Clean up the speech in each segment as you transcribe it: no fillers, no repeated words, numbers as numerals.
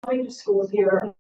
coming to school here.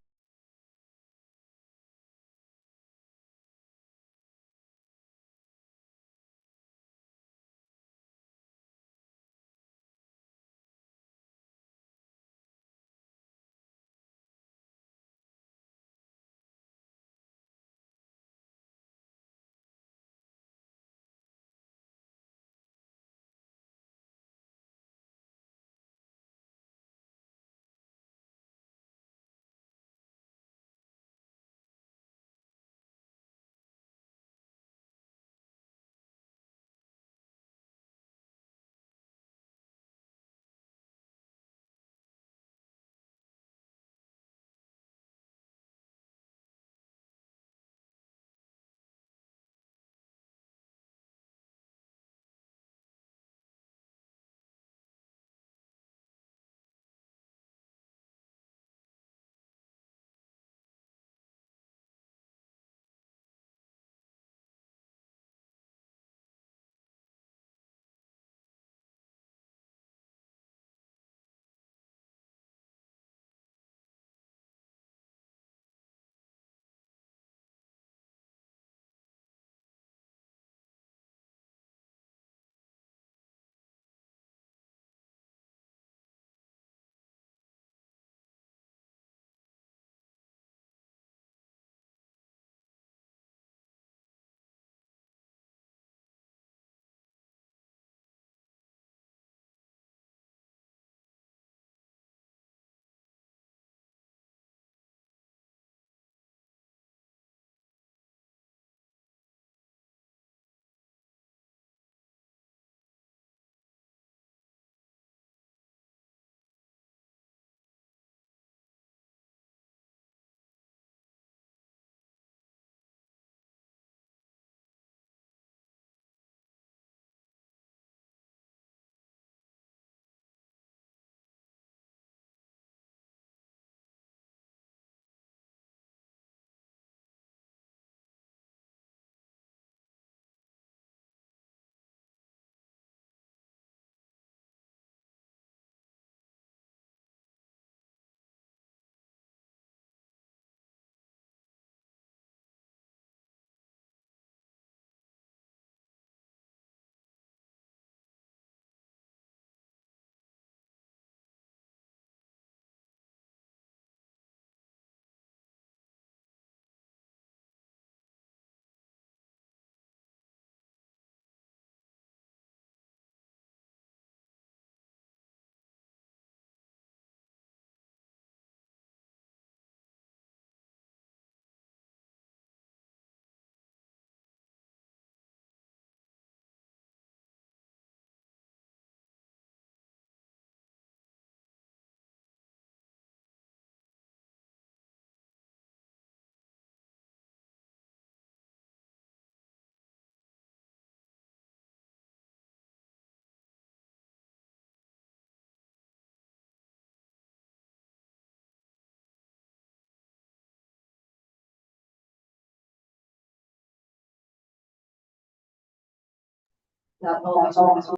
That always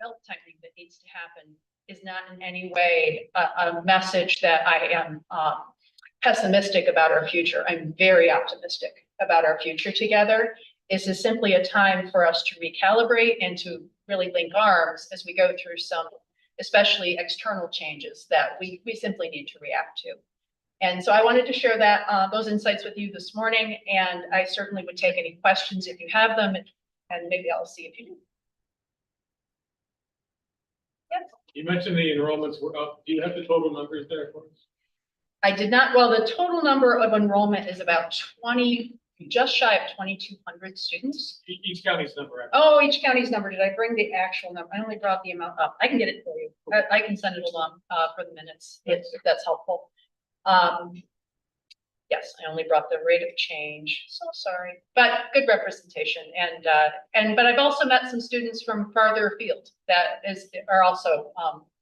belt tightening that needs to happen is not in any way a message that I am pessimistic about our future. I'm very optimistic about our future together. This is simply a time for us to recalibrate and to really link arms as we go through some, especially external changes that we simply need to react to. And so I wanted to share that those insights with you this morning, and I certainly would take any questions if you have them, and maybe I'll see if you do. Yes. You mentioned the enrollments were up. Do you have the total numbers there for us? I did not. Well, the total number of enrollment is about 20, just shy of 2,200 students. Each county's number. Actually. Oh, each county's number. Did I bring the actual number? I only brought the amount up. I can get it for you. I can send it along for the minutes if that's helpful. Yes, I only brought the rate of change. So sorry, but good representation. But I've also met some students from farther afield that are also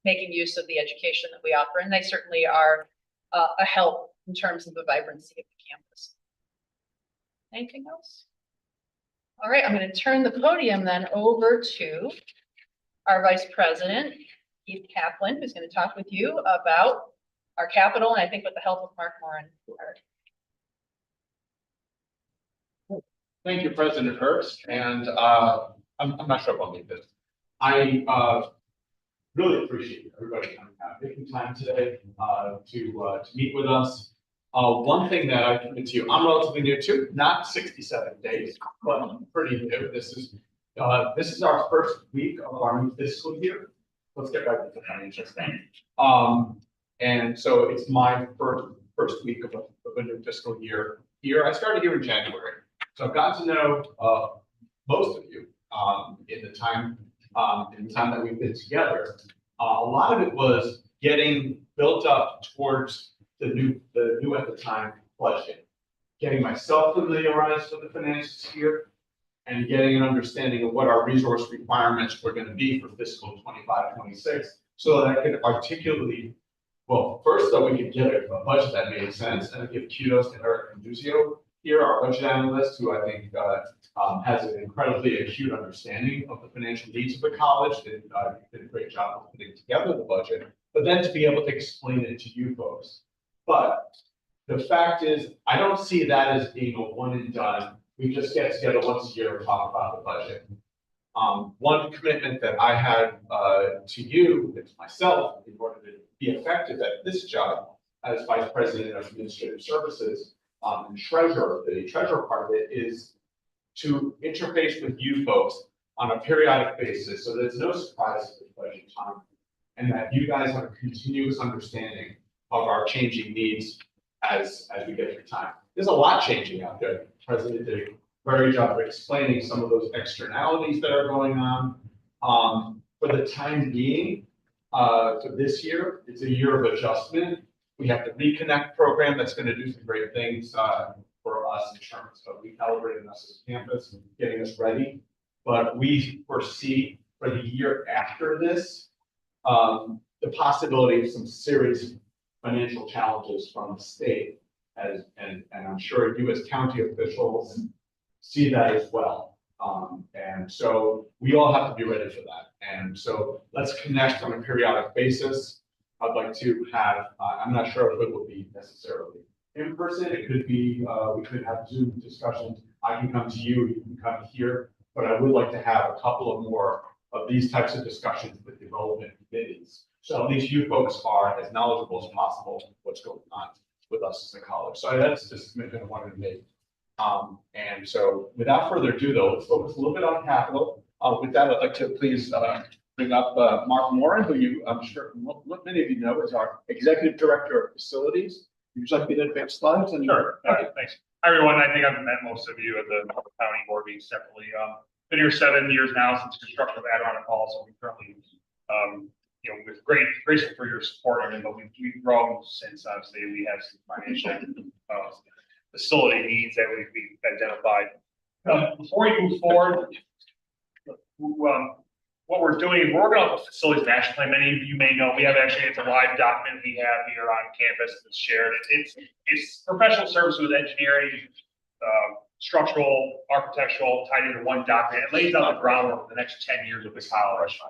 making use of the education that we offer, and they certainly are a help in terms of the vibrancy of the campus. Anything else? All right, I'm going to turn the podium then over to our Vice President, Keith Kaplan, who's going to talk with you about our capital, and I think with the help of Mark Morin. Thank you, President Herbst, and I'm not sure if I'll need this. I really appreciate everybody taking time today to meet with us. One thing that I committed to you, I'm relatively new to, not 67 days, but I'm pretty new. This is our first week of our new fiscal year. Let's get right into the financial stuff. And so it's my first week of a new fiscal year here. I started here in January, so I've got to know most of you in the time that we've been together. A lot of it was getting built up towards the new at the time budget, getting myself familiarized with the finances here, and getting an understanding of what our resource requirements were going to be for fiscal 25-26, so that I could articulately. Well, first, though, we could get a budget that made sense, and I give kudos to Eric Conduzio here, our budget analyst, who I think has an incredibly acute understanding of the financial needs of the college. And did a great job of putting together the budget, but then to be able to explain it to you folks. But the fact is, I don't see that as being a one and done. We just get together once a year and talk about the budget. One commitment that I had to you, and to myself, in order to be effective at this job as Vice President of Administrative Services and Treasurer, the Treasurer part of it is to interface with you folks on a periodic basis, so there's no surprises at budget time, and that you guys have a continuous understanding of our changing needs as we get through time. There's a lot changing out there. The President did a very good job of explaining some of those externalities that are going on. For the time being, for this year, it's a year of adjustment. We have the Reconnect program that's going to do some great things for us in terms of recalibrating us as a campus, getting us ready. But we foresee for the year after this, the possibility of some serious financial challenges from the state, and I'm sure you as county officials see that as well. And so we all have to be ready for that. And so let's connect on a periodic basis. I'd like to have, I'm not sure if it will be necessarily in person. It could be, we could have Zoom discussions. I can come to you, you can come here, but I would like to have a couple of more of these types of discussions with the relevant committees. So at least you folks are as knowledgeable as possible what's going on with us as a college. So that's just a commitment I wanted to make. And so without further ado, though, let's focus a little bit on capital. With that, I'd like to please bring up Mark Morin, who I'm sure many of you know is our Executive Director of Facilities. Would you like me to advance slides? Sure. Okay. Thanks. Hi, everyone. I think I've met most of you at the county board meeting separately. Been here 7 years now since construction of Adirondack Hall, so we currently, with grateful for your support. I mean, but we've grown since obviously we have some financial facility needs that we've identified. Before we move forward, what we're doing is we're working on the facilities master plan. Many of you may know we have it's a live document we have here on campus that's shared. It's professional services with engineering, structural, architectural, tied into one document. It lays out the groundwork for the next 10 years of the college.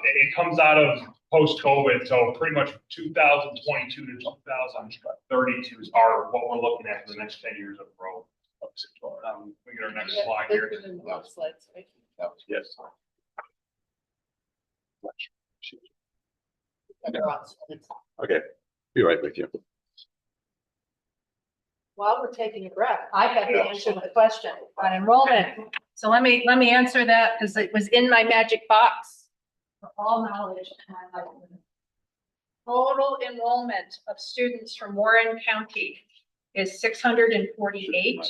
It comes out of post-COVID, so pretty much 2022 to 2032 is what we're looking at for the next 10 years of growth. We get our next slide here. Yes. Okay, be right with you. While we're taking a breath, I have to answer the question. On enrollment. So let me answer that because it was in my magic box. For all knowledge, and I like it. Total enrollment of students from Warren County is 648.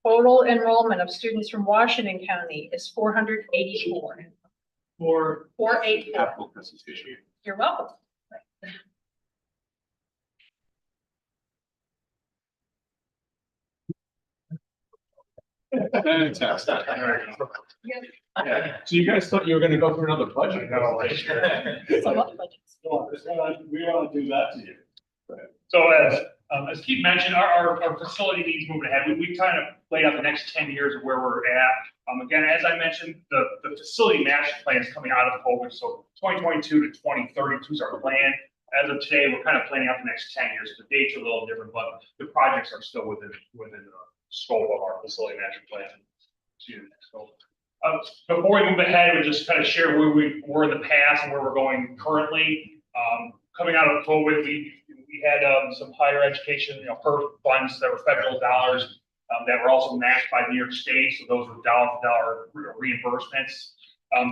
Total enrollment of students from Washington County is 484. For 484. Capital presentation. You're welcome. Fantastic. So you guys thought you were gonna go through another budget? Some other budgets. We want to do that to you. So as Keith mentioned, our facility needs moving ahead. We kind of laid out the next 10 years of where we're at. Again, as I mentioned, the facility master plan is coming out of COVID. So 2022 to 2032 is our plan. As of today, we're kind of planning out the next 10 years. The dates are a little different, but the projects are still within the scope of our facility master plan. So, before we move ahead, we just kind of share where we were in the past and where we're going currently. Coming out of COVID, we had some higher education, PERF funds that were federal dollars that were also matched by New York State. So those were dollar for dollar reimbursements.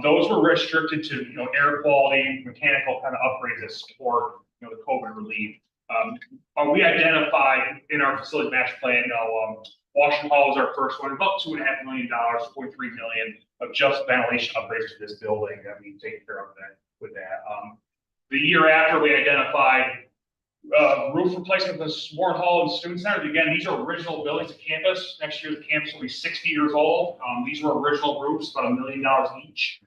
Those were restricted to air quality, mechanical kind of upgrades that support the COVID relief. We identified in our facility master plan, Washington Hall was our first one, about $2.5 million, $0.3 million of just ventilation upgrades to this building that we take care of with that. The year after, we identified roof replacement for the Warren Hall and Student Center. Again, these are original buildings at campus. Next year, the campus will be 60 years old. These were original roofs, about $1 million each.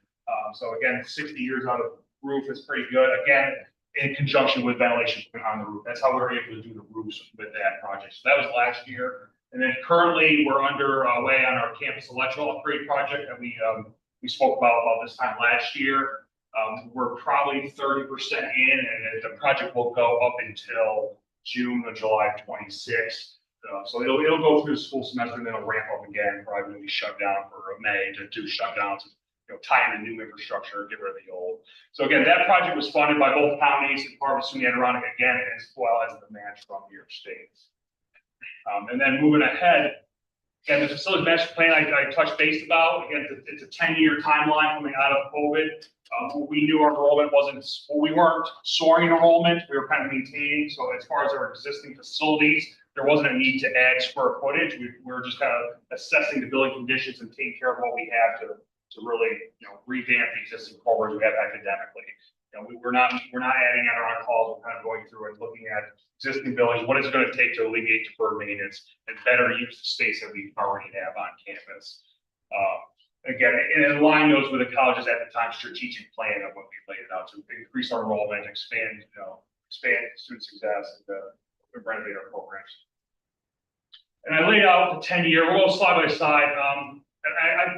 So again, 60 years out of roof is pretty good. Again, in conjunction with ventilation on the roof. That's how we were able to do the roofs with that project. So that was last year. And then currently, we're underway on our campus electrical upgrade project that we spoke about this time last year. We're probably 30% in, and the project will go up until June or July of 26. So it'll go through the school semester and then it'll ramp up again. Probably will be shut down for May to do shutdowns, tie in the new infrastructure, get rid of the old. So again, that project was funded by both counties and part of SUNY Adirondack again, as well as the match from New York State. And then moving ahead, again, the facility master plan I touched base about. Again, it's a 10-year timeline coming out of COVID. We knew our enrollment we weren't soaring enrollment, we were kind of maintaining. So as far as our existing facilities, there wasn't a need to add square footage. We were just kind of assessing the building conditions and taking care of what we have to really, revamp the existing programs we have academically. We're not adding Adirondack halls. We're kind of going through and looking at existing buildings. What is it going to take to alleviate deferred maintenance and better use the space that we already have on campus? Again, and align those with the college's at the time strategic plan of what we laid it out to increase our enrollment, expand student success, and renovate our programs. And I laid out the 10-year. We'll go slide by side.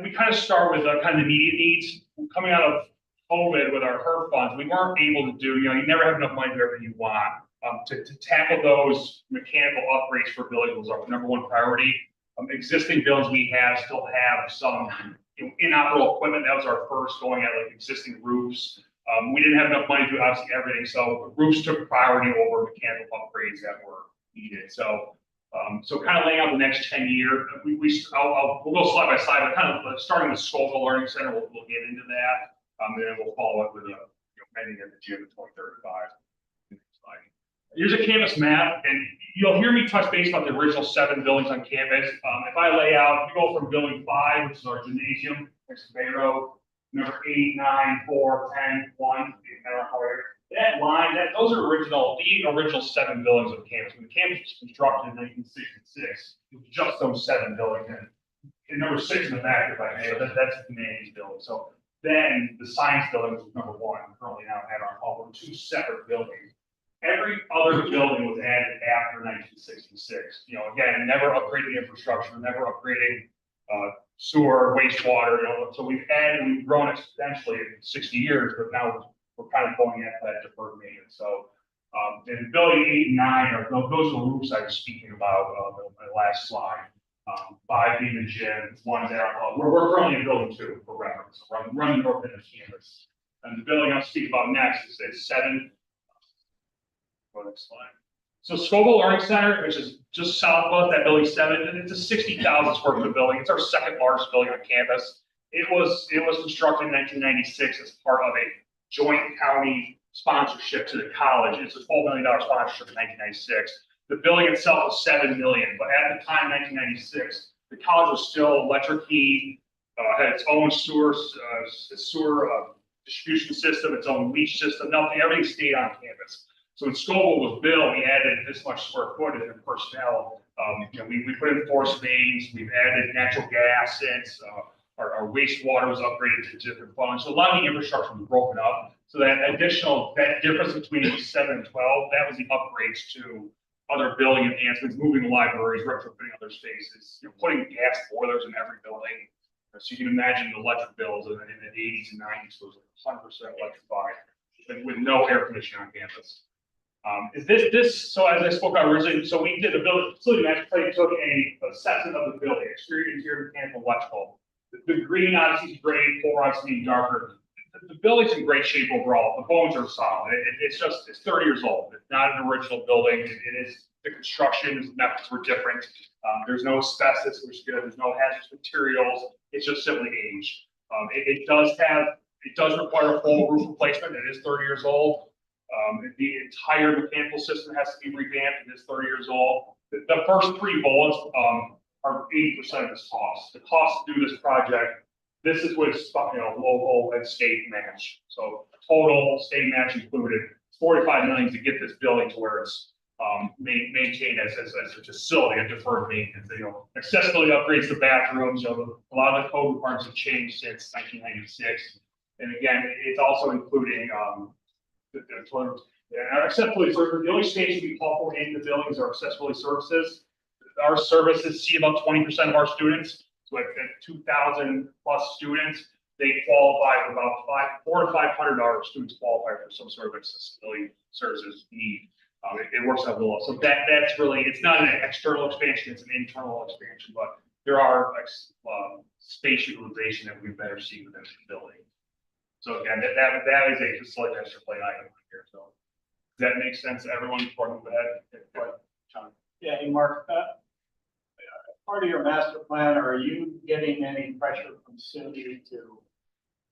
We kind of start with kind of the immediate needs coming out of COVID with our HERF funds. We weren't able to do, you never have enough money to do everything you want. To tackle those mechanical upgrades for buildings was our number one priority. Existing buildings we still have some inoperable equipment. That was our first going at existing roofs. We didn't have enough money to do obviously everything, so roofs took priority over mechanical upgrades that were needed. So kind of laying out the next 10 years, we'll go slide by slide, but kind of starting with Scoville Learning Center, we'll get into that. And then we'll follow up with ending at the gym in 2035. Here's a campus map, and you'll hear me touch base about the original 7 buildings on campus. If I lay out, we go from building 5, which is our gymnasium, next to Bay Road, number 8, 9, 4, 10, 1, that line, those are the original 7 buildings on campus. When the campus was constructed in 1966, it was just those 7 buildings. And number 6 in the back, if I may, that's the humanities building. So then the science building was number 1, currently now at our hall. We're 2 separate buildings. Every other building was added after 1966. Again, never upgrading infrastructure, never upgrading sewer, wastewater, so we've grown exponentially in 60 years, but now we're kind of going into that deferred maintenance. So, in building 8 and 9 those are the roofs I was speaking about, on my last slide. 5 being the gym, 1 down, we're currently in building 2 for reference, so running north end of campus. And the building I'll speak about next is 7. Go next slide. So Scoville Learning Center, which is just south of that building 7, and it's a 60,000 square foot building. It's our second largest building on campus. It was constructed in 1996 as part of a joint county sponsorship to the college. It's a $12 million sponsorship in 1996. The building itself was $7 million, but at the time, 1996, the college was still electric heat, had its own sewer distribution system, its own leach system, everything stayed on campus. So when Scoville was built, we added this much square footage and personnel. We put in force mains, we've added natural gas since, our wastewater was upgraded to different funds. So a lot of the infrastructure was broken up. So that difference between 7 and 12, that was the upgrades to other building enhancements, moving the libraries, retrofitting other spaces, putting gas boilers in every building. So you can imagine the electric bills in the 80s and 90s was 100% electrified with no air conditioning on campus. So as I spoke about originally, so we did a building facility master plan, took a assessment of the building, exterior, interior, mechanical, electrical. The green obviously is gray, polar obviously being darker. The building's in great shape overall. The bones are solid. It's 30 years old. It's not an original building. The construction methods were different. There's no asbestos, which is good. There's no hazardous materials. It's just simply age. It does require a full roof replacement. It is 30 years old. The entire mechanical system has to be revamped. It is 30 years old. The first 3 bullets are 80% of this cost. The cost to do this project, this is with local and state match. So total state match included, $45 million to get this building to where it's maintained as a facility, a deferred maintenance. Accessibility upgrades to bathrooms. A lot of the code requirements have changed since 1996. And again, it's also including our accessibility services. The only station we call for in the buildings are accessibility services. Our services see about 20% of our students. So at 2,000 plus students, they qualify for about $400 to $500 students qualify for some sort of accessibility services need. It works out well. So that's really, it's not an external expansion, it's an internal expansion, but there are space utilization that we better see within the building. So again, that is a slight extra play item here. So does that make sense to everyone before we move ahead? John. Yeah, hey, Mark, part of your master plan, are you getting any pressure from SUNY to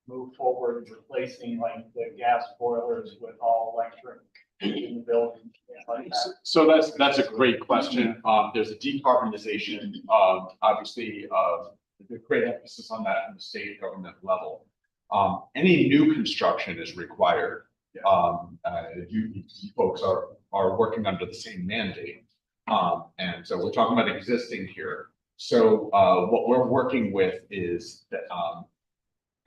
move forward replacing like the gas boilers with all electric in the building? Like that? So that's a great question. There's a decarbonization, obviously, the great emphasis on that from the state government level. Any new construction is required. You folks are working under the same mandate. And so we're talking about existing here. So what we're working with is that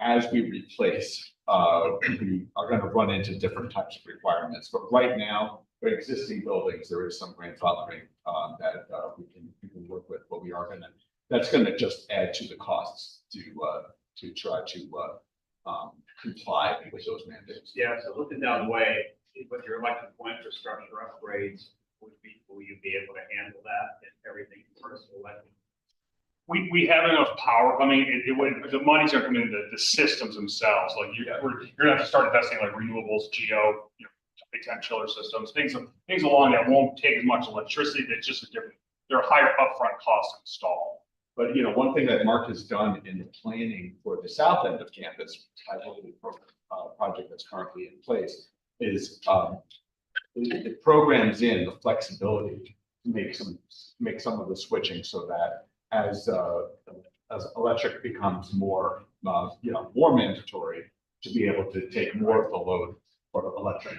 as we replace, we are going to run into different types of requirements. But right now, for existing buildings, there is some grandfathering that we can work with. But that's going to just add to the costs to try to comply with those mandates. Yeah, so looking down the way, with your electrical infrastructure upgrades, will you be able to handle that and everything first electric? We have enough power. I mean, the money's going to come into the systems themselves. Like you're going to have to start investing in like renewables, geo, big time chiller systems, things along that won't take as much electricity. That's just they're a higher upfront cost to install. But one thing that Mark has done in the planning for the south end of campus, project that's currently in place, is it programs in the flexibility to make some of the switching so that as electric becomes more more mandatory, to be able to take more of the load for electric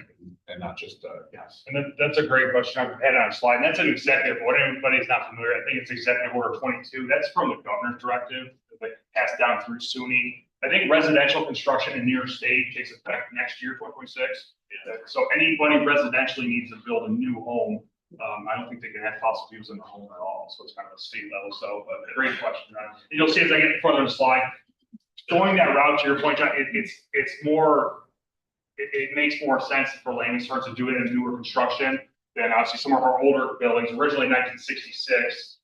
and not just gas. And that's a great question. I've had it on a slide. And that's an executive order. Anybody's not familiar, I think it's Executive Order 22. That's from the governor's directive that passed down through SUNY. I think residential construction in New York State takes effect next year, 2026. So anybody residentially needs to build a new home I don't think they can have fossil fuels in the home at all, so it's kind of a state level, so, but a great question. And you'll see as I get further in the slide, going that route to your point, John, it's more, it makes more sense for landing starts to do it in newer construction than obviously some of our older buildings, originally 1966,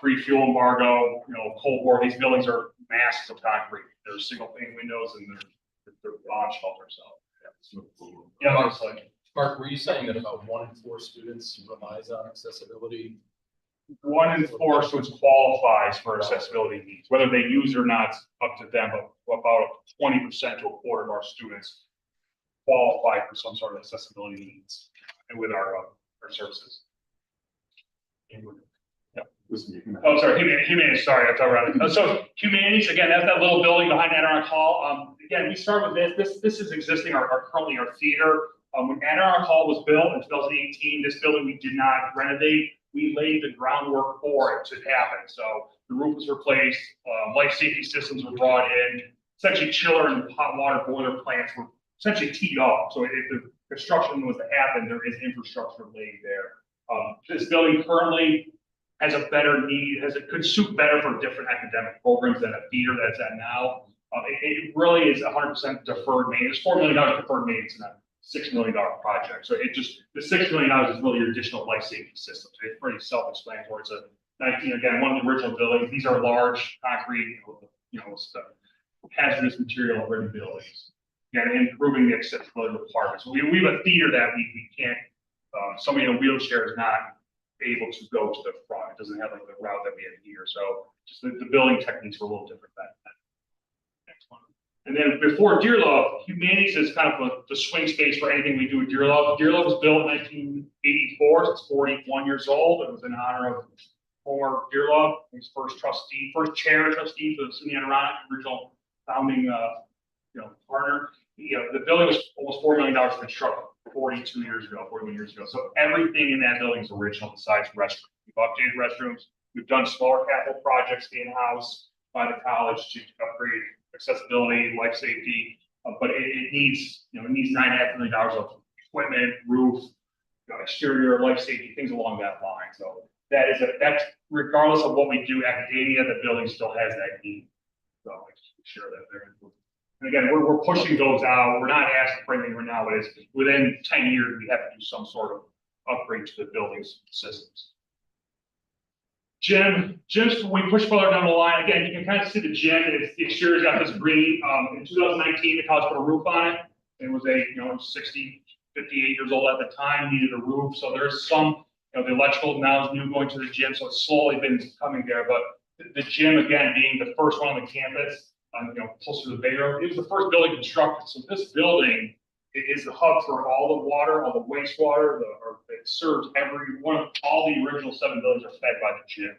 pre-fuel embargo, Cold War, these buildings are masses of concrete. They're single pane windows and they're bomb shelters, so. Yeah, honestly. Mark, were you saying that about 1 in 4 students relies on accessibility? 1 in 4 students qualifies for accessibility needs, whether they use it or not, it's up to them, but about 20% to a quarter of our students qualify for some sort of accessibility needs and with our services. Oh, sorry, humanities, sorry, I thought around. So humanities, again, that's that little building behind Adirondack Hall. Again, we start with this is existing, currently our theater. When Adirondack Hall was built in 2018, this building we did not renovate. We laid the groundwork for it to happen. So the roof was replaced, life safety systems were brought in, essentially chiller and hot water boiler plants were essentially teed off. So if the construction was to happen, there is infrastructure laid there. This building currently has a better need, it could suit better for different academic programs than a theater that's at now. It really is 100% deferred maintenance, $4 million deferred maintenance in a $6 million project. So the $6 million is really your additional life safety system. So it's pretty self-explanatory. It's a 19, again, one of the original buildings. These are large concrete, it's the hazardous material ready buildings. Again, improving the accessibility requirements. We have a theater that we can't, somebody in a wheelchair is not able to go to the front. It doesn't have like the route that we have here. So just the building techniques were a little different then. Next one. And then before Deer Love, humanities is kind of the swing space for anything we do at Deer Love. Deer Love was built in 1984, so it's 41 years old. It was in honor of former Deer Love, his first chair trustee for the SUNY Adirondack, original founding partner. The building was almost $4 million constructed 41 years ago. So everything in that building is original besides restrooms. We've updated restrooms. We've done smaller capital projects in-house by the college to upgrade accessibility, life safety, but it needs $9.5 million of equipment, roof, exterior, life safety, things along that line. So that's regardless of what we do academia, the building still has that need. So I just share that there. And again, we're pushing those out. We're not asking for anything right now, but it's within 10 years, we have to do some sort of upgrade to the building's systems. Gyms, we push further down the line. Again, you can kind of see the gym. The exterior's got this green. In 2019, the college put a roof on it. It was 58 years old at the time, needed a roof. So there's some, the electrical now is new going to the gym. So it's slowly been coming there. But the gym, again, being the first one on the campus, closer to the Bay Road. It was the first building constructed. So this building is the hub for all the water, all the wastewater, it serves all the original 7 buildings are fed by the gym.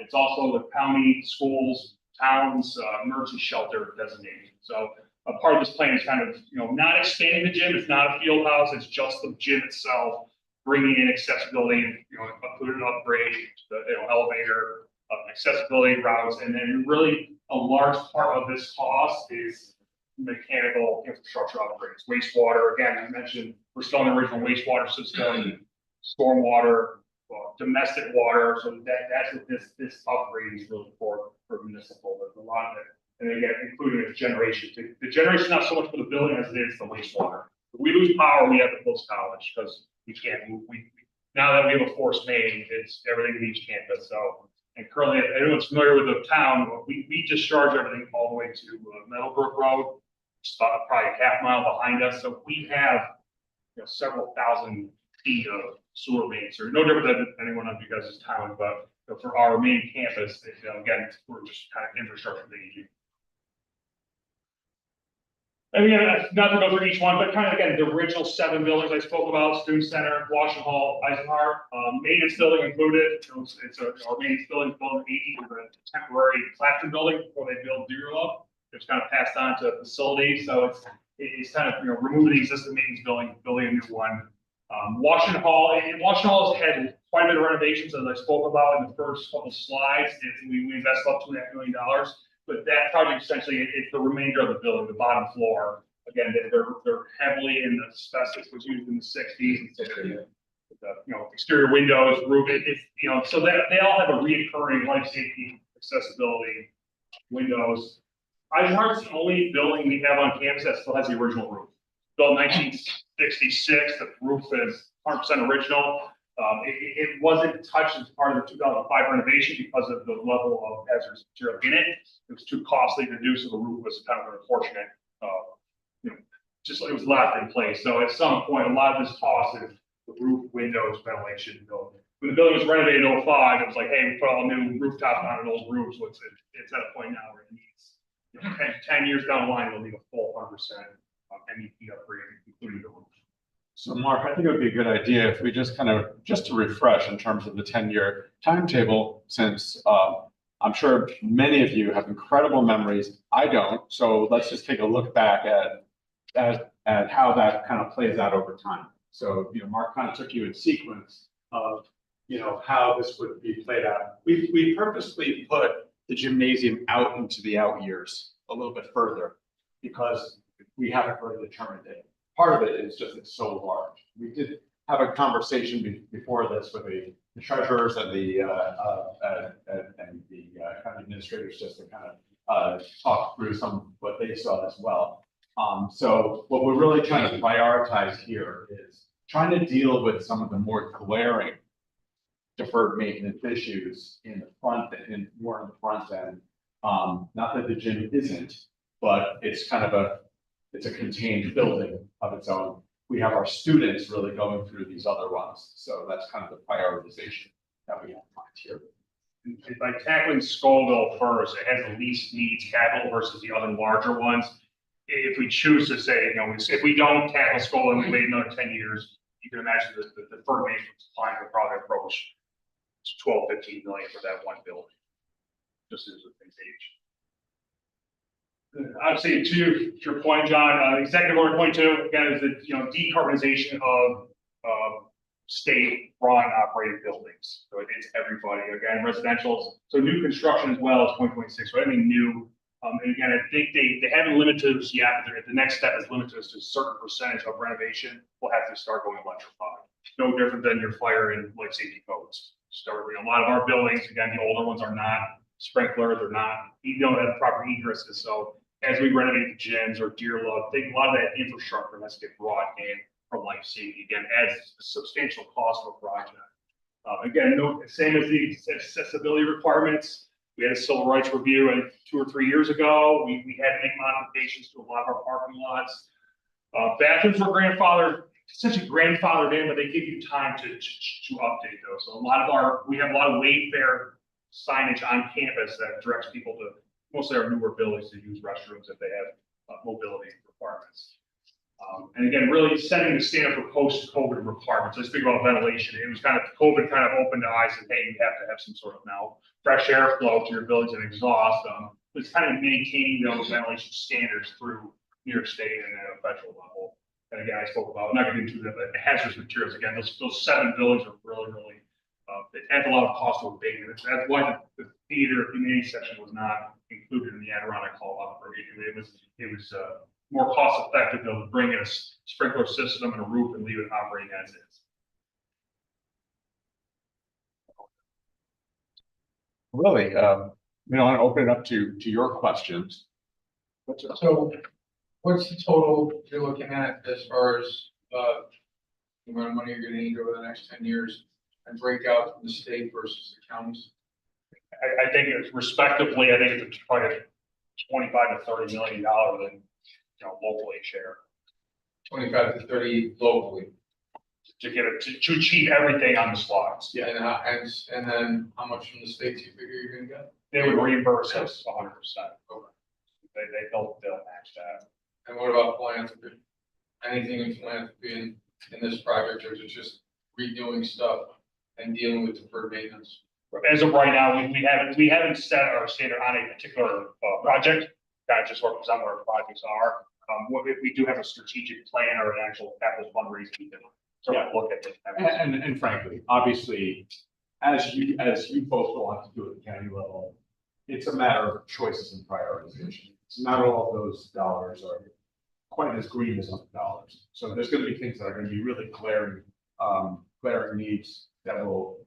It's also the county, schools, towns, emergency shelter designation. So a part of this plan is kind of, not expanding the gym. It's not a field house. It's just the gym itself, bringing in accessibility and, including an upgrade to the elevator, accessibility routes, and then really a large part of this cost is mechanical infrastructure upgrades. Wastewater, again, I mentioned we're still in the original wastewater system, stormwater, domestic water. So that's what this upgrade is really for municipal. There's a lot of it, and again, including the generation. The generation not so much for the building as it is the wastewater. If we lose power, we have to close college because we can't move. Now that we have a forced main, it's everything leaves campus. So. And currently, if anyone's familiar with the town, we discharge everything all the way to Meadowbrook Road, probably a half mile behind us. So we have several thousand feet of sewer mains. So no different than anyone on you guys' town, but for our main campus, again, we're just kind of infrastructure aging. And again, not to go through each one, but kind of again, the original 7 buildings I spoke about: Student Center, Washington Hall, Eisenhower, maintenance building included. Our maintenance building built in 80 with a temporary classroom building before they built Deer Love. It's kind of passed on to facilities, so it's kind of removing the existing maintenance building, building a new one. Washington Hall has had quite a bit of renovations, as I spoke about in the first couple slides. We invested up $2.5 million. But that project essentially is the remainder of the building, the bottom floor. Again, they're heavily in the asbestos was used in the 60s. And so the exterior windows, roof, so that they all have a reoccurring life safety, accessibility, windows. Ironheart's the only building we have on campus that still has the original roof. Built in 1966, the roof is 100% original. It wasn't touched as part of the 2005 renovation because of the level of hazardous material in it. It was too costly to do, so the roof was kind of an unfortunate, just it was left in place. So at some point, a lot of this cost is the roof, windows, ventilation, building. When the building was renovated in 05, it was like, hey, we put all new rooftop on an old roof, so it's at a point now where it needs, 10 years down the line, it'll need a full 100% MEP upgrade, including the roof. So Mark, I think it would be a good idea if we just to refresh in terms of the 10-year timetable, since I'm sure many of you have incredible memories. I don't. So let's just take a look back at how that kind of plays out over time. So, Mark kind of took you in sequence of, how this would be played out. We purposely put the gymnasium out into the out years a little bit further because we haven't really determined it. Part of it is just it's so large. We did have a conversation before this with the treasurers and the county administrators just to kind of talk through some of what they saw as well. So what we're really trying to prioritize here is trying to deal with some of the more glaring deferred maintenance issues in the front and more in the front end. Not that the gym isn't, but it's kind of it's a contained building of its own. We have our students really going through these other ones. So that's kind of the prioritization that we have in mind here. And by tackling Scoville first, it has the least needs capital versus the other larger ones. If we choose to say, if we don't tackle Scoville and we wait another 10 years, you can imagine the deferred maintenance line would probably approach 12, 15 million for that one building, just as a things age. Obviously, to your point, John, Executive Order 22, again, is the decarbonization of state-run operated buildings. So it's everybody. Again, residential. So new construction as well as 2026. So anything new. And again, I think they haven't limited us yet. But the next step is limited us to a certain percentage of renovation. We'll have to start going electrified. No different than your fire and life safety codes. A lot of our buildings, again, the older ones are not sprinklers, they're not, you don't have proper egresses. So as we renovate the gyms or deer love, I think a lot of that infrastructure has to get brought in for life safety. Again, adds a substantial cost of a project. Again, same as the accessibility requirements. We had a civil rights review 2 or 3 years ago. We had to make modifications to a lot of our parking lots. Bathrooms were essentially grandfathered in, but they give you time to update those. So we have a lot of Wayfair signage on campus that directs people to mostly our newer buildings to use restrooms if they have mobility requirements. And again, really setting the standard for post-COVID requirements. Let's speak about ventilation. It was COVID kind of opened the eyes and hey, you have to have some sort of now fresh air flow to your buildings and exhaust. It's kind of maintaining those ventilation standards through New York State and at a federal level. And again, I spoke about, I'm not going to get into the hazardous materials. Again, those 7 buildings are really, it adds a lot of cost to abate. That's why the theater community section was not included in the Adirondack call operation. It was more cost effective to bring in a sprinkler system and a roof and leave it operating as is. Really, I want to open it up to your questions. So what's the total you're looking at as far as the amount of money you're gonna need over the next 10 years and break out from the state versus the counties? I think it's respectively, I think it's probably $25 to $30 million than locally share. 25 to 30 locally. To achieve everything on the slides. Yeah. And then how much from the state do you figure you're gonna get? They would reimburse us 100%. Okay. They'll match that. And what about philanthropy? Anything in philanthropy in this project, or is it just redoing stuff and dealing with deferred maintenance? As of right now, we haven't set our standard on a particular project. Kind of just represent what our projects are. We do have a strategic plan or an actual capital fundraising. So look at it. And frankly, obviously, as you folks will have to do at the county level, it's a matter of choices and prioritization. So not all of those dollars are quite as green as other dollars. So there's going to be things that are going to be really glaring glaring needs that we'll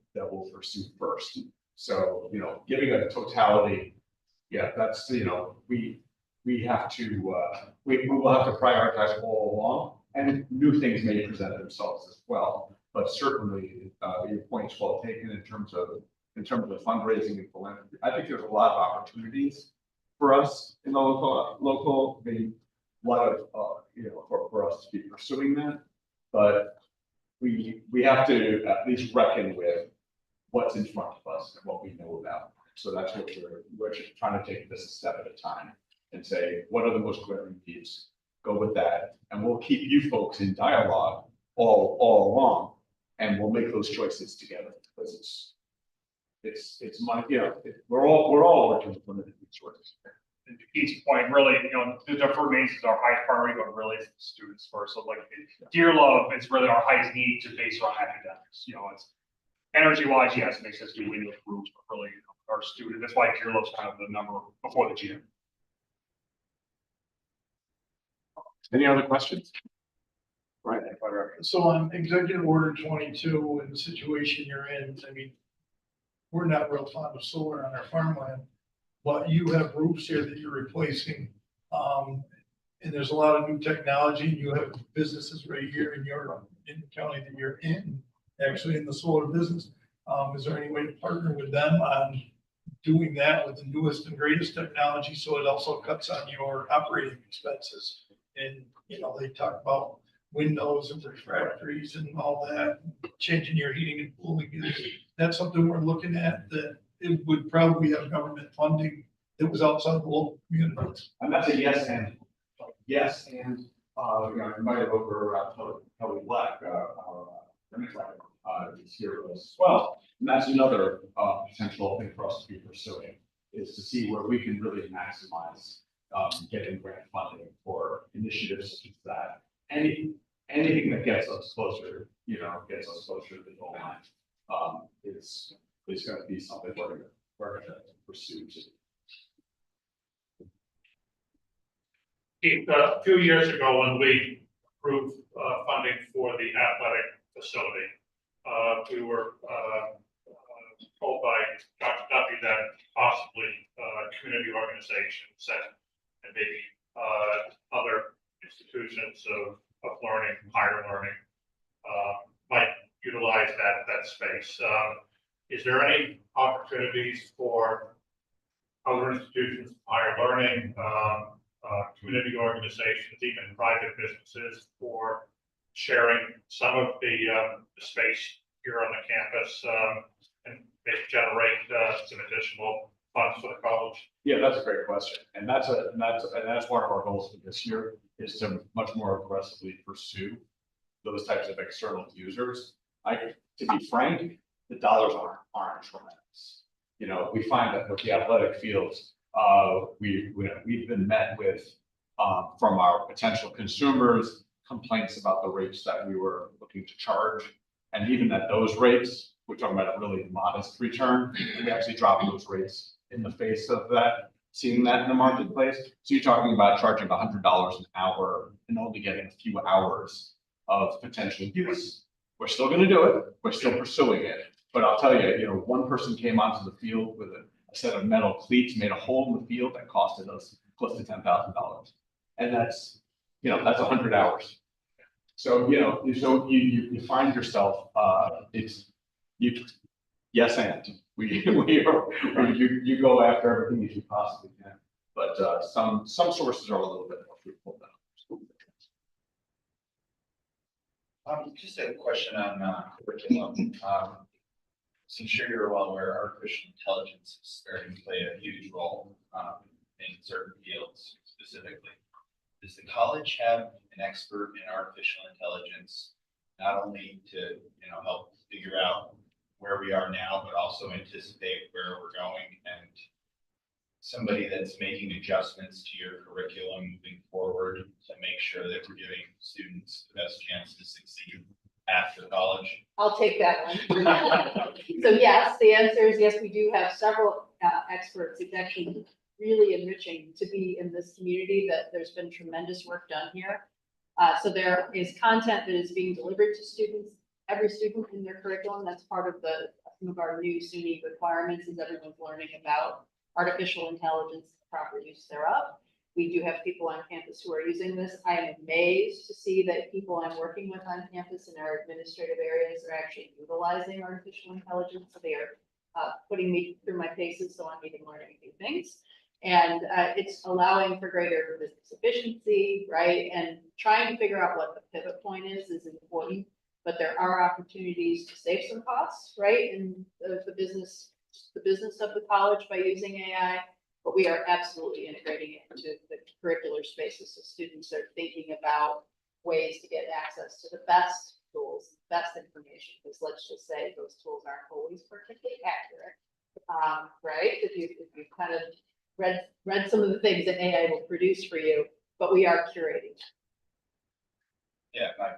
pursue first. So, giving a totality, yeah, that's, we have to, we will have to prioritize all along, and new things may present themselves as well. But certainly, your point's well taken in terms of fundraising and philanthropy. I think there's a lot of opportunities for us in the local, maybe a lot of, for us to be pursuing that. But we have to at least reckon with what's in front of us and what we know about. So that's what we're just trying to take this a step at a time and say, what are the most glaring needs? Go with that, and we'll keep you folks in dialogue all along, and we'll make those choices together, because it's money, we're all working with limited resources. And to Keith's point, really, the deferred maintenance is our highest priority, but really it's the students first. So like dear love, it's really our highest need to base on academics. It's energy wise, yes, it makes sense to do window groups, but really our student, that's why dear love's kind of the number before the GM. Any other questions? Right. So on Executive Order 22 and the situation you're in, I mean, we're not real fond of solar on our farmland, but you have roofs here that you're replacing. And there's a lot of new technology, and you have businesses right here in the county that you're in, actually in the solar business. Is there any way to partner with them on doing that with the newest and greatest technology, so it also cuts on your operating expenses? And, they talk about windows and refractories and all that, changing your heating and cooling. That's something we're looking at, that it would probably have government funding that was outside the local communities. And that's a yes and. Yes, and, I invited over Kelly Black, is here as well. And that's another potential thing for us to be pursuing, is to see where we can really maximize getting grant funding for initiatives such as that. Anything that gets us closer, gets us closer to the goal line, is going to be something we're going to pursue. Keith, a few years ago, when we approved funding for the athletic facility, we were told by Dr. Duffy that possibly community organizations and maybe other institutions of learning, higher learning, might utilize that space. Is there any opportunities for other institutions of higher learning, community organizations, even private businesses, for sharing some of the space here on the campus, and maybe generate some additional funds for the college? Yeah, that's a great question, and that's one of our goals for this year, is to much more aggressively pursue those types of external users. To be frank, the dollars aren't tremendous. We find that with the athletic fields, we've been met with from our potential consumers complaints about the rates that we were looking to charge, and even at those rates, we're talking about a really modest return. We actually dropped those rates in the face of that, seeing that in the marketplace. So you're talking about charging $100 an hour and only getting a few hours of potential use. We're still going to do it. We're still pursuing it. But I'll tell you, one person came onto the field with a set of metal cleats, made a hole in the field that costed us close to $10,000. And that's 100 hours. So, you find yourself, yes, and you go after everything that you possibly can. But some sources are a little bit more fruitful than others. Just a question on curriculum. So I'm sure you're well aware artificial intelligence is starting to play a huge role in certain fields specifically. Does the college have an expert in artificial intelligence, not only to help figure out where we are now, but also anticipate where we're going, and somebody that's making adjustments to your curriculum moving forward to make sure that we're giving students the best chance to succeed after college? I'll take that one. So yes, the answer is yes, we do have several experts. It's actually really enriching to be in this community, that there's been tremendous work done here. So there is content that is being delivered to students every student in their curriculum. That's part of some of our new SUNY requirements is everyone's learning about artificial intelligence, proper use thereof. We do have people on campus who are using this. I am amazed to see that people I'm working with on campus in our administrative areas are actually utilizing artificial intelligence. So they are putting me through my paces, so I'm even learning new things. And it's allowing for greater business efficiency, right? And trying to figure out what the pivot point is important, but there are opportunities to save some costs, right? In the business of the college by using AI, but we are absolutely integrating it into the curricular spaces. So students are thinking about ways to get access to the best tools, best information, because let's just say those tools aren't always perfectly accurate. Right? If you kind of read some of the things that AI will produce for you, but we are curating. Yeah, my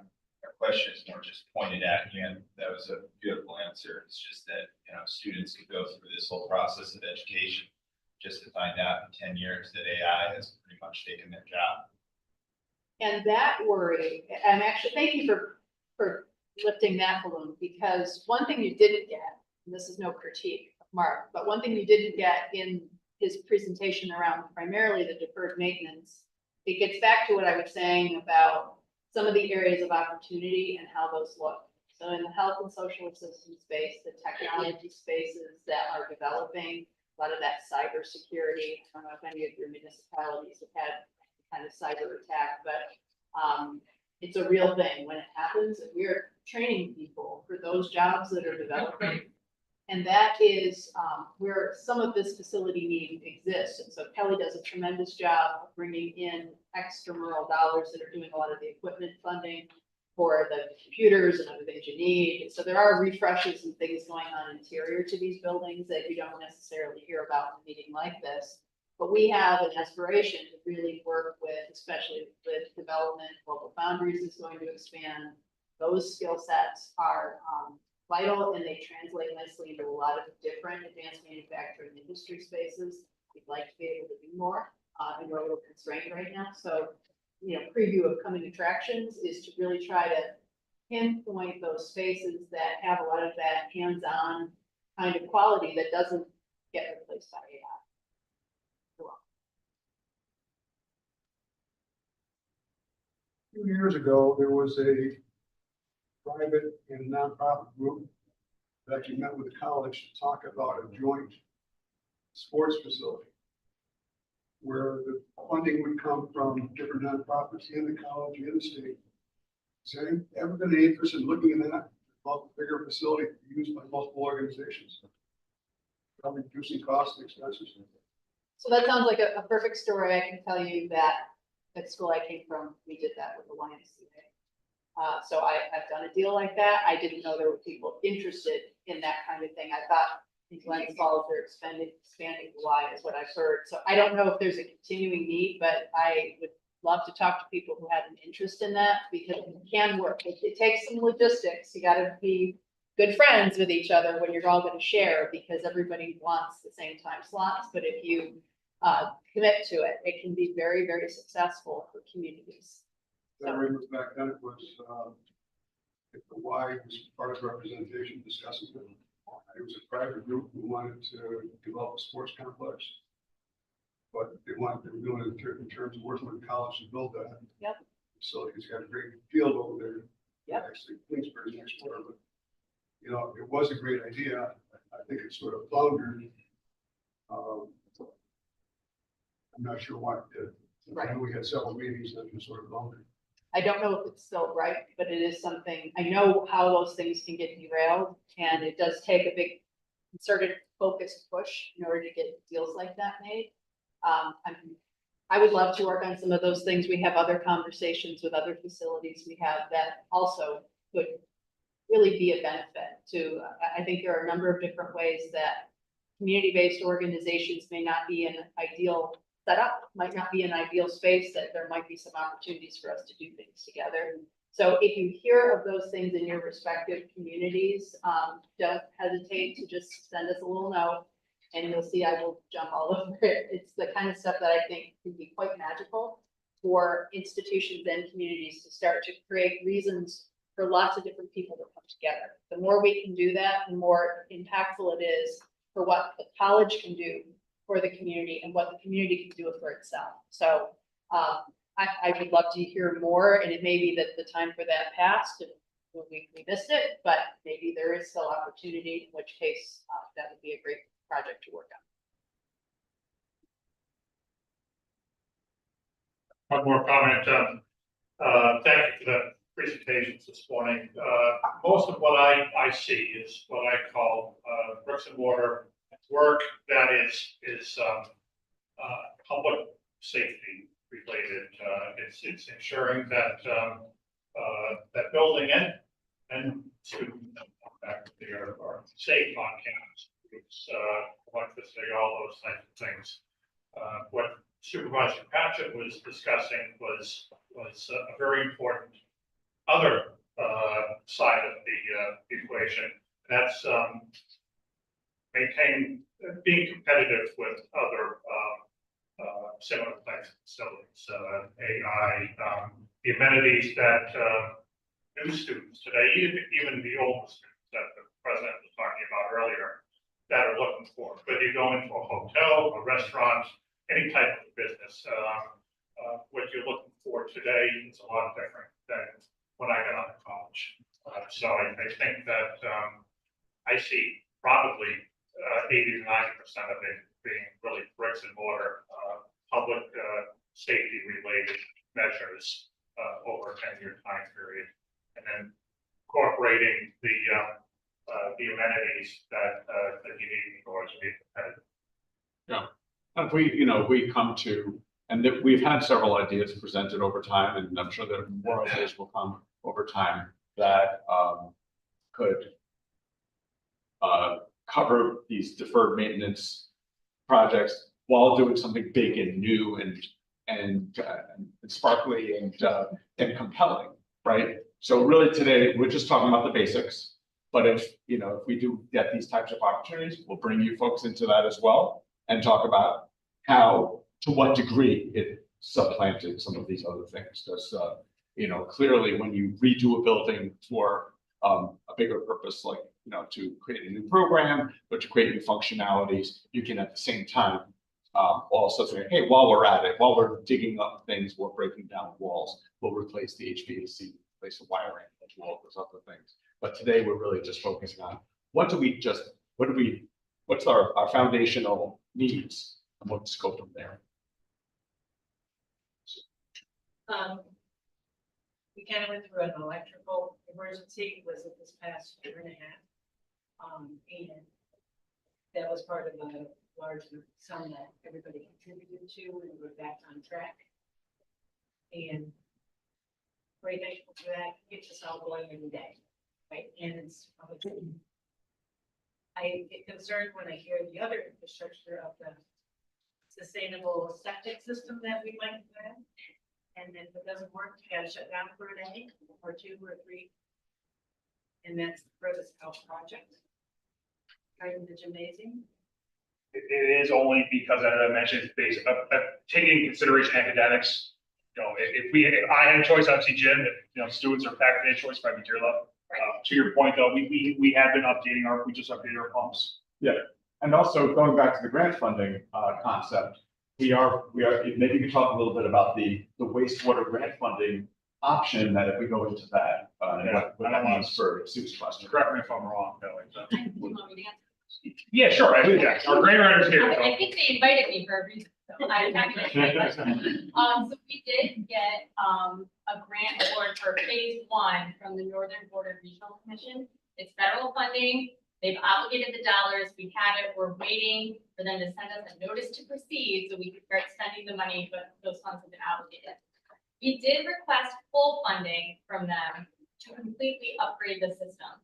question is more just pointed at you, and that was a beautiful answer. It's just that, students could go through this whole process of education just to find out in 10 years that AI has pretty much taken their job. And that worry, I'm actually, thank you for lifting that balloon, because one thing you didn't get, and this is no critique of Mark, but one thing you didn't get in his presentation around primarily the deferred maintenance, it gets back to what I was saying about some of the areas of opportunity and how those look. So in the health and social assistance space, the technology spaces that are developing, a lot of that cybersecurity. I don't know if any of your municipalities have had kind of cyber attack, but it's a real thing when it happens. And we're training people for those jobs that are developing. And that is where some of this facility need exists. And so Kelly does a tremendous job of bringing in extramural dollars that are doing a lot of the equipment funding for the computers and other things you need. And so there are refreshes and things going on interior to these buildings that you don't necessarily hear about in a meeting like this. But we have an aspiration to really work with, especially with development. Global Foundries is going to expand. Those skill sets are vital, and they translate nicely into a lot of different advanced manufacturing industry spaces. We'd like to be able to do more, and we're a little constrained right now. So, preview of coming attractions is to really try to pinpoint those spaces that have a lot of that hands-on kind of quality that doesn't get replaced by AI. A few years ago, there was a private and nonprofit group that actually met with the college to talk about a joint sports facility where the funding would come from different nonprofits in the college and the state. Is there ever been any interest in looking at that, about a bigger facility used by multiple organizations? Probably reducing costs and expenses. So that sounds like a perfect story. I can tell you that at school I came from, we did that with the YMCA. So I've done a deal like that. I didn't know there were people interested in that kind of thing. I thought Glens Falls are expanding the Y is what I've heard. So I don't know if there's a continuing need, but I would love to talk to people who have an interest in that, because it can work. It takes some logistics. You got to be good friends with each other when you're all going to share, because everybody wants the same time slots. But if you commit to it, it can be very, very successful for communities. That remembers back then it was, if the Y was part of representation discussing it. It was a private group who wanted to develop a sports complex. But they were doing it in terms of working with the college to build that. Yep. So he's got a great field over there. Yep. Actually, Queensbury next door, but it was a great idea. I think it sort of floundered. I'm not sure why it did. Right. I know we had several meetings that just sort of floundered. I don't know if it's still right, but it is something, I know how those things can get derailed, and it does take a big concerted focused push in order to get deals like that made. I would love to work on some of those things. We have other conversations with other facilities we have that also could really be a benefit to, I think there are a number of different ways that community-based organizations may not be an ideal setup, might not be an ideal space, that there might be some opportunities for us to do things together. So if you hear of those things in your respective communities, don't hesitate to just send us a little note, and you'll see I will jump all over it. It's the kind of stuff that I think can be quite magical for institutions and communities to start to create reasons for lots of different people to come together. The more we can do that, the more impactful it is for what the college can do for the community and what the community can do for itself. So I would love to hear more, and it may be that the time for that passed and we missed it, but maybe there is still opportunity, in which case that would be a great project to work on. One more comment. Thank you for the presentations this morning. Most of what I see is what I call bricks and mortar work that is public safety related. It's ensuring that that building and students are safe on campus. It's electricity, all those types of things. What Supervisor Patchett was discussing was a very important other side of the equation. That's being competitive with other similar types of facilities. AI, the amenities that new students today, even the older students that the president was talking about earlier, that are looking for. But you go into a hotel, a restaurant, any type of business, what you're looking for today is a lot different than when I got out of college. So I think that I see probably 80 to 90% of it being really bricks and mortar, public safety related measures over a 10-year time period, and then incorporating the amenities that you need in order to be competitive. Yeah. If we come to, and that we've had several ideas presented over time, and I'm sure that more ideas will come over time that could cover these deferred maintenance projects while doing something big and new and sparkly and compelling, right? So really today, we're just talking about the basics, but if we do get these types of opportunities, we'll bring you folks into that as well and talk about how, to what degree it supplanted some of these other things. Because, clearly when you redo a building for a bigger purpose, like, to create a new program, but to create new functionalities, you can at the same time also say, hey, while we're at it, while we're digging up things, we're breaking down walls, we'll replace the HVAC, replace the wiring, all those other things. But today we're really just focusing on what's our foundational needs and what's go from there. We kind of went through an electrical emergency, was it this past year and a half? And that was part of a large sum that everybody contributed to, and we're back on track. And very thankful for that, gets us all going every day, right? And it's I get concerned when I hear the other infrastructure of the sustainable septic system that we might have. And then if it doesn't work, you gotta shut down for a day or two or three. And that's the furthest out project. Right in the gymnasium. It is only because, as I mentioned, it's based taking into consideration academics. If I had a choice, I'd see gym. If students are packing a choice, probably dear love. To your point, though, we have been updating we just updated our pumps. Yeah, and also going back to the grant funding concept, we are maybe you can talk a little bit about the wastewater grant funding option, that if we go into that, what that means for Sue's question. Correct me if I'm wrong, Kelly. Do you want me to answer? Yeah, sure. I think our grant writer's here. So. I think they invited me for a reason. So I'm not gonna say much. So we did get a grant award for phase 1 from the Northern Border Regional Commission. It's federal funding. They've obligated the dollars. We have it. We're waiting for them to send us a notice to proceed so we can start spending the money, but those funds have been obligated. We did request full funding from them to completely upgrade the system.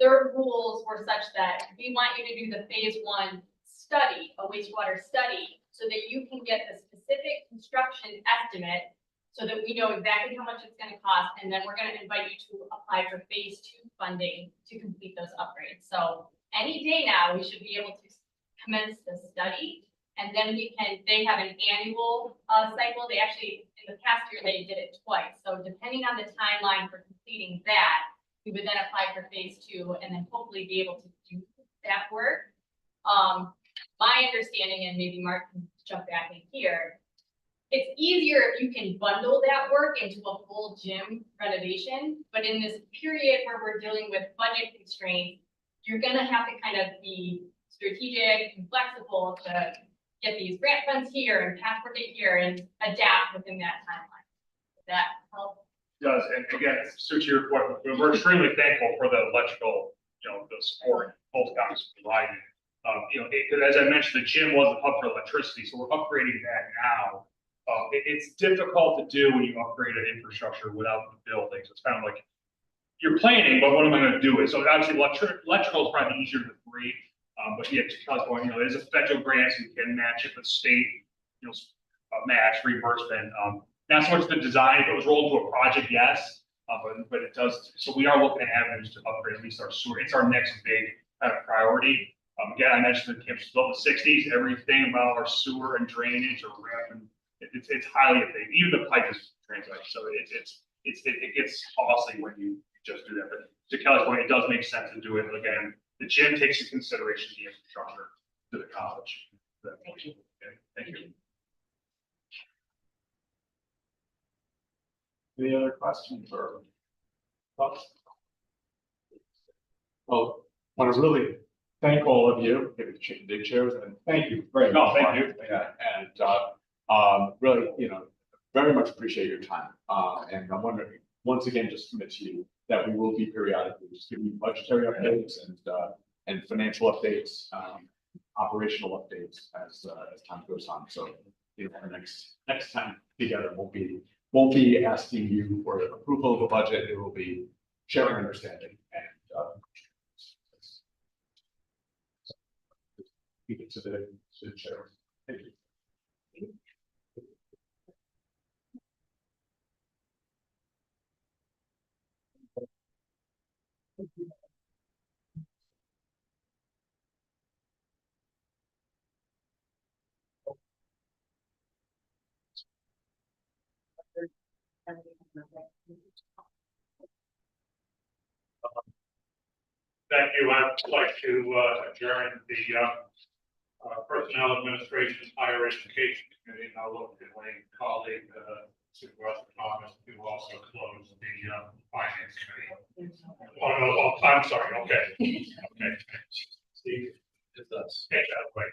Their rules were such that we want you to do the phase 1 study, a wastewater study, so that you can get the specific construction estimate so that we know exactly how much it's going to cost. And then we're going to invite you to apply for phase 2 funding to complete those upgrades. So any day now, we should be able to commence the study And then they have an annual cycle. They actually, in the past year, they did it twice. So depending on the timeline for completing that, we would then apply for phase 2 and then hopefully be able to do that work. My understanding, and maybe Mark can jump back in here, it's easier if you can bundle that work into a full gym renovation. But in this period where we're dealing with budget constraints, you're gonna have to kind of be strategic and flexible to get these grant funds here and patchwork it here and adapt within that timeline. Does that help? Does, and again, so to your point, we're extremely thankful for the electrical, the support both counties provided. Because as I mentioned, the gym was a hub for electricity, so we're upgrading that now. It's difficult to do when you upgrade an infrastructure without the buildings. It's kind of like you're planning, but what am I going to do? It so obviously electrical is probably easier to agree. But yeah, to Kelly's point, there's a federal grant, so you can match it with state, match reimbursement. Not so much the design, if it was rolled into a project, yes, but it does. So we are looking at avenues to upgrade at least our sewer. It's our next big kind of priority. Again, I mentioned the campus built in the 60s. Everything about our sewer and drainage or rep, and it's highly efficient. Even the pipe is translated, so it gets costly when you just do that. But to Kelly's point, it does make sense to do it. Again, the gym takes into consideration the infrastructure to the college. Thank you. Okay, thank you. Any other questions or thoughts? Well, I want to really thank all of you, give it the chairs, and thank you very much. No, thank you. Yeah, and really, very much appreciate your time. And I'm wondering, once again, just commit to you that we will be periodically just giving you budgetary updates and financial updates, operational updates as time goes on. So our next time together won't be asking you for approval of a budget. It will be sharing understanding and keep it to the chair. Thank you. Thank you. I'd like to adjourn the Personnel Administration Higher Education Committee. And I'll look at my colleague, Supervisor Thomas, who also closed the Finance Committee. Oh, no, I'm sorry. Okay. Okay. Steve, it's us. Take that away.